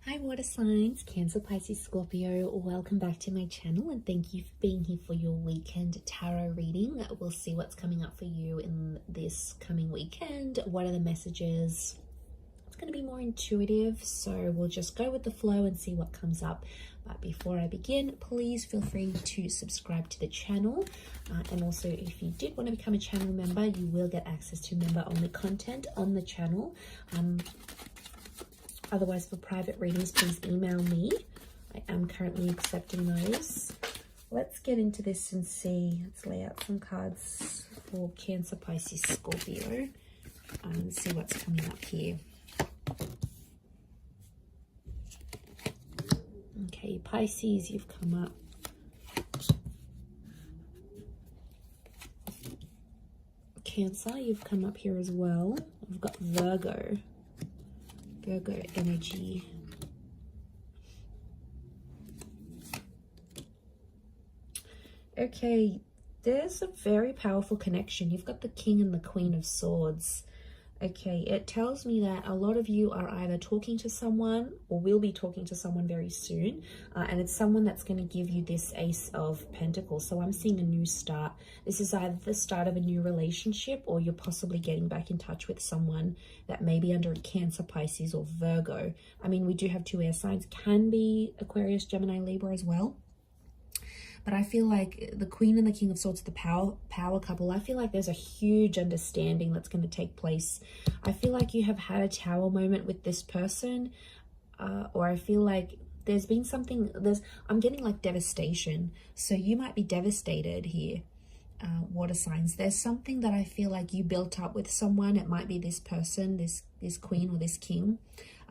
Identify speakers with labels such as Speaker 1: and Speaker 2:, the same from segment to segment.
Speaker 1: Hi water signs, Cancer, Pisces, Scorpio. Welcome back to my channel and thank you for being here for your weekend tarot reading. We'll see what's coming up for you in this coming weekend. What are the messages? It's going to be more intuitive, so we'll just go with the flow and see what comes up. But before I begin, please feel free to subscribe to the channel. And also, if you did want to become a channel member, you will get access to member-only content on the channel. Otherwise, for private readings, please email me. I am currently accepting those. Let's get into this and see. Let's lay out some cards for Cancer, Pisces, Scorpio and see what's coming up here. Okay, Pisces, you've come up. Cancer, you've come up here as well. We've got Virgo energy. Okay, there's a very powerful connection. You've got the King and the Queen of Swords. Okay, it tells me that a lot of you are either talking to someone or will be talking to someone very soon. And it's someone that's going to give you this Ace of Pentacles. So I'm seeing a new start. This is either the start of a new relationship or you're possibly getting back in touch with someone that may be under a Cancer, Pisces or Virgo. I mean, we do have two air signs. Can be Aquarius, Gemini, Libra as well. But I feel like the Queen and the King of Swords, the power couple, I feel like there's a huge understanding that's going to take place. I feel like you have had a tower moment with this person, or I feel like there's been something, I'm getting like devastation. So you might be devastated here, water signs. There's something that I feel like you built up with someone. It might be this person, this Queen or this King,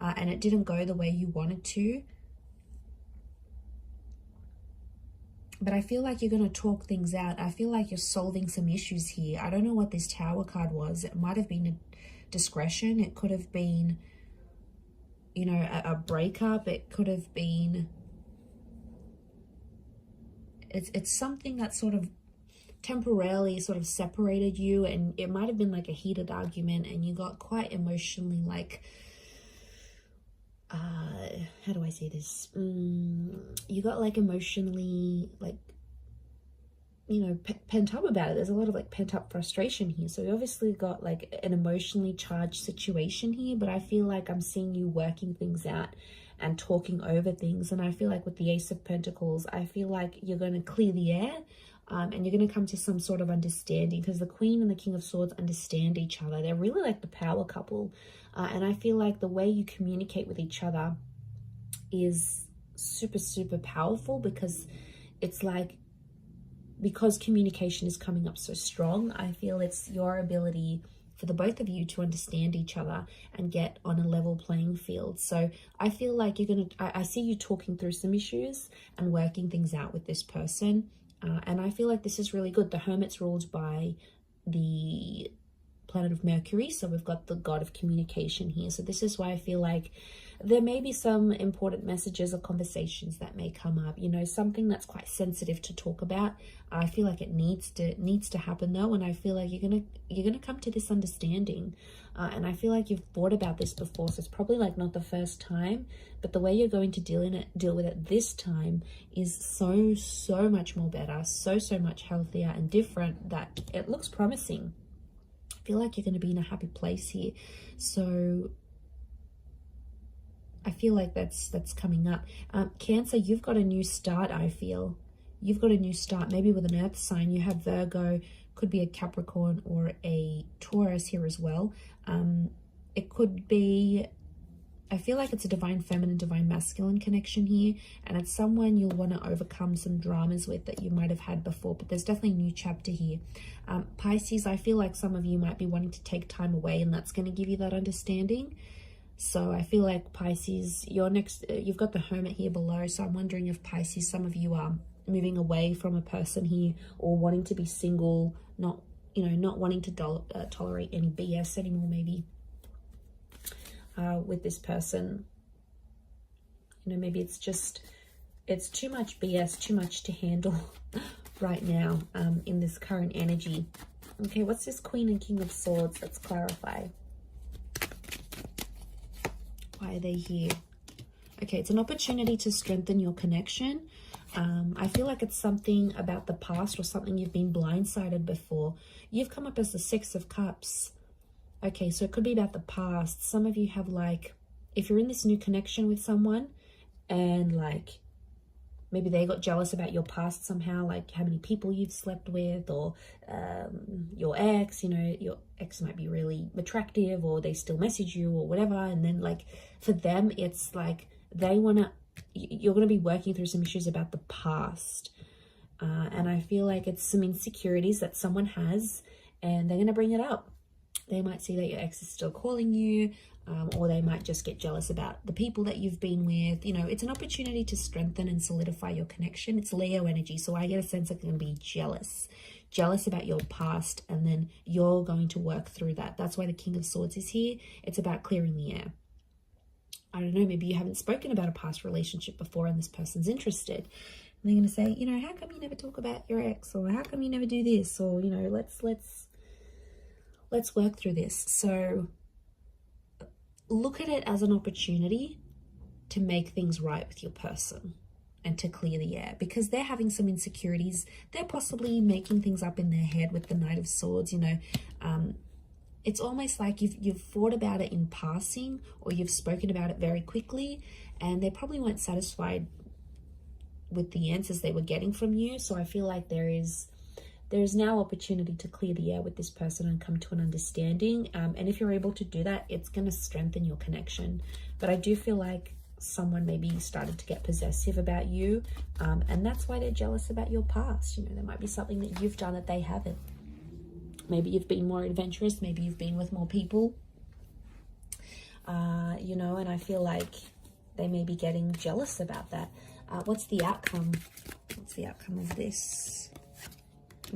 Speaker 1: and it didn't go the way you wanted to. But I feel like you're going to talk things out. I feel like you're solving some issues here. I don't know what this Tower card was. It might have been a discretion. It could have been, you know, a breakup. It could have been... It's something that sort of temporarily sort of separated you. And it might have been like a heated argument and you got quite emotionally like... how do I say this? You got like emotionally like, you know, pent up about it. There's a lot of like pent up frustration here. So you obviously got like an emotionally charged situation here, but I feel like I'm seeing you working things out and talking over things. And I feel like with the Ace of Pentacles, I feel like you're going to clear the air. And you're going to come to some sort of understanding because the Queen and the King of Swords understand each other. They're really like the power couple. And I feel like the way you communicate with each other is super, super powerful because it's like, because communication is coming up so strong, I feel it's your ability for the both of you to understand each other and get on a level playing field. So I feel like you're going to, I see you talking through some issues and working things out with this person. And I feel like this is really good. The Hermit's ruled by the planet of Mercury. So we've got the god of communication here. So this is why I feel like there may be some important messages or conversations that may come up, you know, something that's quite sensitive to talk about. I feel like it needs to happen though. And I feel like you're going to come to this understanding. And I feel like you've thought about this before. So it's probably like not the first time, but the way you're going to deal with it this time is so much more better, so much healthier and different that it looks promising. I feel like you're going to be in a happy place here. So I feel like that's coming up. Cancer, you've got a new start. I feel you've got a new start, maybe with an earth sign. You have Virgo, could be a Capricorn or a Taurus here as well. It could be, I feel like it's a divine feminine, divine masculine connection here, and it's someone you'll want to overcome some dramas with that you might have had before, but there's definitely a new chapter here. Pisces, I feel like some of you might be wanting to take time away, and that's going to give you that understanding. So I feel like Pisces, you've got the Hermit here below, so I'm wondering if Pisces, some of you are moving away from a person here or wanting to be single, not wanting to tolerate any BS anymore, maybe. With this person, you know, maybe it's too much BS, too much to handle right now in this current energy. Okay, what's this Queen and King of Swords? Let's clarify. Why are they here? Okay, it's an opportunity to strengthen your connection. I feel like it's something about the past or something you've been blindsided before. You've come up as the Six of Cups. Okay, so it could be about the past. Some of you have like, if you're in this new connection with someone and like maybe they got jealous about your past somehow, like how many people you've slept with, or your ex, you know, your ex might be really attractive or they still message you or whatever. And then like for them, it's like they want to, you're going to be working through some issues about the past. And I feel like it's some insecurities that someone has and they're going to bring it up. They might see that your ex is still calling you, or they might just get jealous about the people that you've been with. You know, it's an opportunity to strengthen and solidify your connection. It's Leo energy, so I get a sense that they're going to be jealous about your past, and then you're going to work through that. That's why the King of Swords is here. It's about clearing the air. I don't know, maybe you haven't spoken about a past relationship before and this person's interested. And they're going to say, you know, how come you never talk about your ex? Or how come you never do this? Or, you know, let's work through this. So look at it as an opportunity to make things right with your person and to clear the air, because they're having some insecurities. They're possibly making things up in their head with the Knight of Swords. You know, it's almost like you've thought about it in passing, or you've spoken about it very quickly, and they probably weren't satisfied with the answers they were getting from you. So I feel like there is now opportunity to clear the air with this person and come to an understanding. And if you're able to do that, it's going to strengthen your connection. But I do feel like someone maybe started to get possessive about you, and that's why they're jealous about your past. You know, there might be something that you've done that they haven't. Maybe you've been more adventurous. Maybe you've been with more people. You know, and I feel like they may be getting jealous about that. What's the outcome? What's the outcome of this?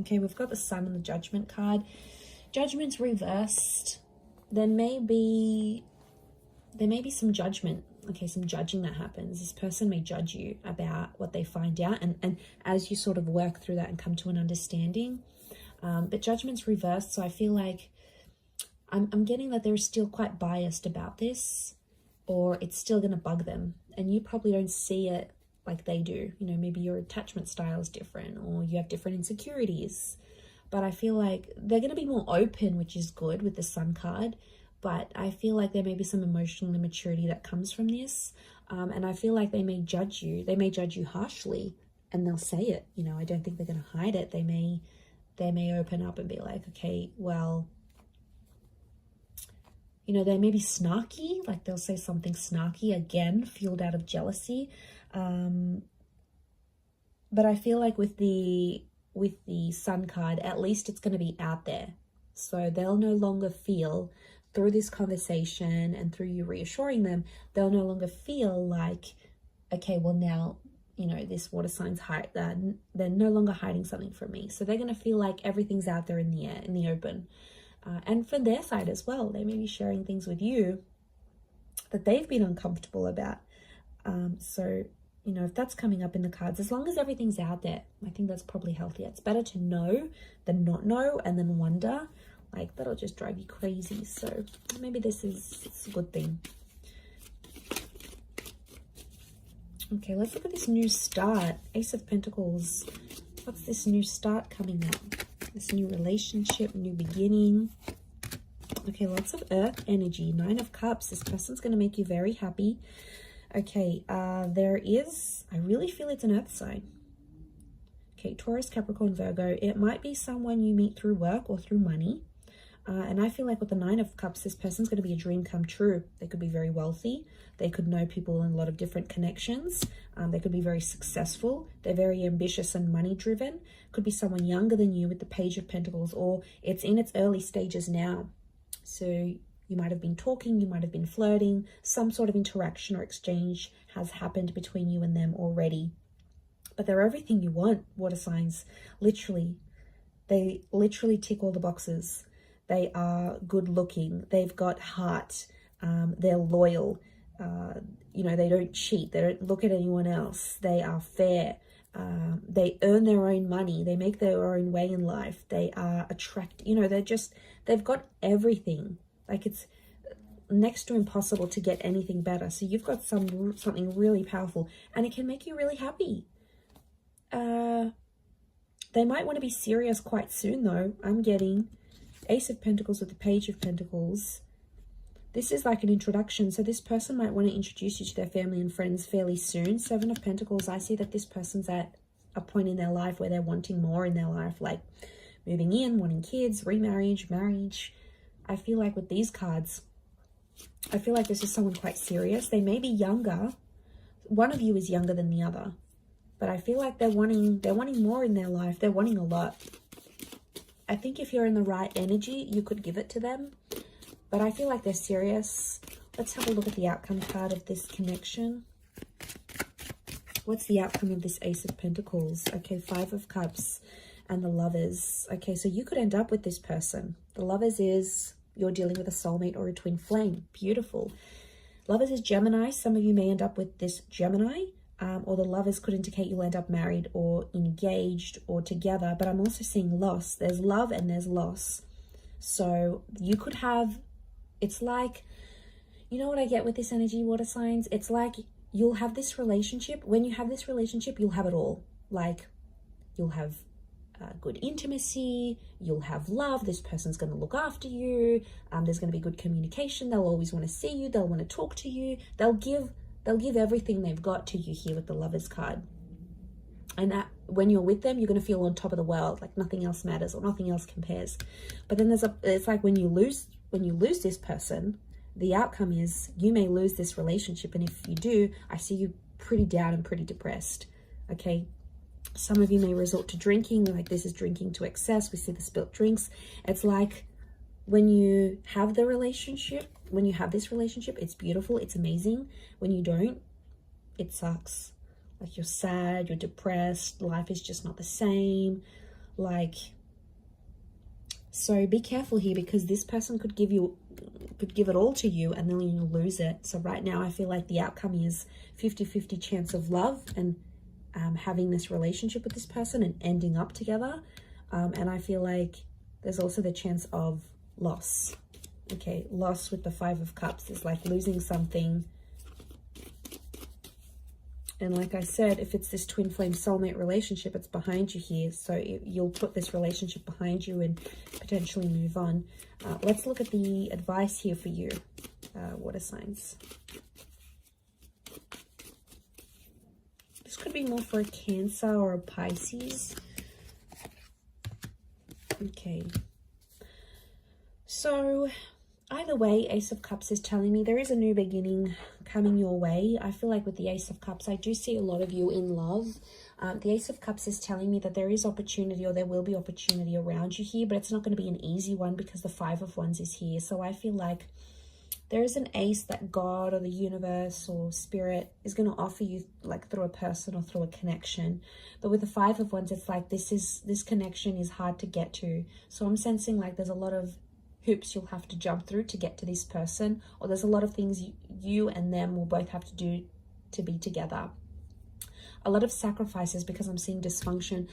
Speaker 1: Okay, we've got the Sun and the Judgment card. Judgment's reversed. There may be some judgment. Okay, some judging that happens. This person may judge you about what they find out, and as you sort of work through that and come to an understanding. But judgment's reversed, so I feel like I'm getting that they're still quite biased about this, or it's still going to bug them, and you probably don't see it like they do. You know, maybe your attachment style is different, or you have different insecurities. But I feel like they're going to be more open, which is good with the Sun card. But I feel like there may be some emotional immaturity that comes from this. And I feel like they may judge you. They may judge you harshly, and they'll say it. You know, I don't think they're going to hide it. They may open up and be like, okay, well, you know, they may be snarky. Like they'll say something snarky, again, fueled out of jealousy. But I feel like with the Sun card, at least it's going to be out there. So they'll no longer feel, through this conversation and through you reassuring them, they'll no longer feel like, okay, well now, you know, this water sign's they're no longer hiding something from me. So they're going to feel like everything's out there in the air, in the open. And from their side as well, they may be sharing things with you that they've been uncomfortable about. So, you know, if that's coming up in the cards, as long as everything's out there, I think that's probably healthier. It's better to know than not know and then wonder. Like, that'll just drive you crazy. So maybe it's a good thing. Okay, let's look at this new start. Ace of Pentacles. What's this new start coming up? This new relationship, new beginning. Okay, lots of earth energy. 9 of Cups. This person's going to make you very happy. Okay, I really feel it's an earth sign. Okay, Taurus, Capricorn, Virgo. It might be someone you meet through work or through money. And I feel like with the 9 of Cups, this person's going to be a dream come true. They could be very wealthy. They could know people in a lot of different connections. They could be very successful. They're very ambitious and money driven. Could be someone younger than you with the Page of Pentacles, or it's in its early stages now. So you might have been talking, you might have been flirting. Some sort of interaction or exchange has happened between you and them already. But they're everything you want, water signs. Literally. They literally tick all the boxes. They are good looking. They've got heart. They're loyal. You know, they don't cheat. They don't look at anyone else. They are fair. They earn their own money. They make their own way in life. They are attractive. You know, they've got everything. Like next to impossible to get anything better. So you've got something really powerful, and it can make you really happy. They might want to be serious quite soon, though. I'm getting Ace of Pentacles with the Page of Pentacles. This is like an introduction. So this person might want to introduce you to their family and friends fairly soon. Seven of Pentacles, I see that this person's at a point in their life where they're wanting more in their life, like moving in, wanting kids, remarriage, marriage. I feel like with these cards, I feel like this is someone quite serious. They may be younger. One of you is younger than the other. But I feel like they're wanting more in their life. They're wanting a lot. I think if you're in the right energy, you could give it to them. But I feel like they're serious. Let's have a look at the outcome card of this connection. What's the outcome of this Ace of Pentacles? Okay, Five of Cups and the Lovers. Okay, so you could end up with this person. The Lovers is you're dealing with a soulmate or a twin flame. Beautiful. Lovers is Gemini. Some of you may end up with this Gemini. Or the Lovers could indicate you'll end up married or engaged or together. But I'm also seeing loss. There's love and there's loss. So you could have, it's like, you know what I get with this energy, water signs? It's like you'll have this relationship. When you have this relationship, you'll have it all. Like you'll have good intimacy. You'll have love. This person's going to look after you. There's going to be good communication. They'll always want to see you. They'll want to talk to you. They'll give everything they've got to you here with the Lovers card. And that when you're with them, you're going to feel on top of the world, like nothing else matters or nothing else compares. But then it's like when you lose this person, the outcome is you may lose this relationship. And if you do, I see you pretty down and pretty depressed. Okay. Some of you may resort to drinking, like this is drinking to excess. We see the spilt drinks. It's like when you have the relationship, when you have this relationship, it's beautiful, it's amazing. When you don't, it sucks. Like you're sad, you're depressed, life is just not the same. Like, so be careful here because this person could give it all to you and then you'll lose it. So right now I feel like the outcome is 50-50 chance of love and having this relationship with this person and ending up together. And I feel like there's also the chance of loss. Okay, loss with the Five of Cups is like losing something. And like I said, if it's this twin flame soulmate relationship, it's behind you here. So you'll put this relationship behind you and potentially move on. Let's look at the advice here for you, water signs. This could be more for a Cancer or a Pisces. Okay. So either way, Ace of Cups is telling me there is a new beginning coming your way. I feel like with the Ace of Cups, I do see a lot of you in love. The Ace of Cups is telling me that there is opportunity or there will be opportunity around you here, but it's not going to be an easy one because the Five of Wands is here. So I feel like there is an ace that God or the universe or spirit is going to offer you like through a person or through a connection. But with the Five of Wands, it's like this connection is hard to get to. So I'm sensing like there's a lot of hoops you'll have to jump through to get to this person, or there's a lot of things you and them will both have to do to be together. A lot of sacrifices because I'm seeing dysfunction.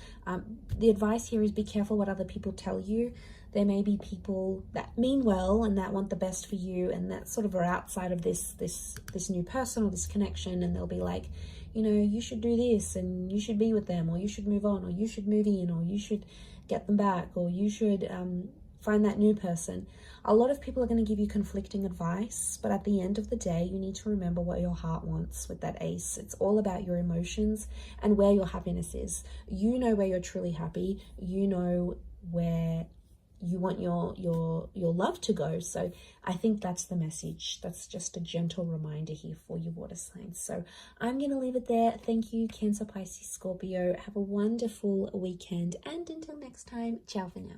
Speaker 1: The advice here is be careful what other people tell you. There may be people that mean well and that want the best for you and that sort of are outside of this new person or this connection, and they'll be like, you know, you should do this and you should be with them, or you should move on, or you should move in, or you should get them back, or you should find that new person. A lot of people are going to give you conflicting advice, but at the end of the day, you need to remember what your heart wants with that ace. It's all about your emotions and where your happiness is. You know where you're truly happy. You know where you want your love to go. So I think that's the message. That's just a gentle reminder here for you, water signs. So I'm going to leave it there. Thank you, Cancer, Pisces, Scorpio. Have a wonderful weekend. And until next time, ciao for now.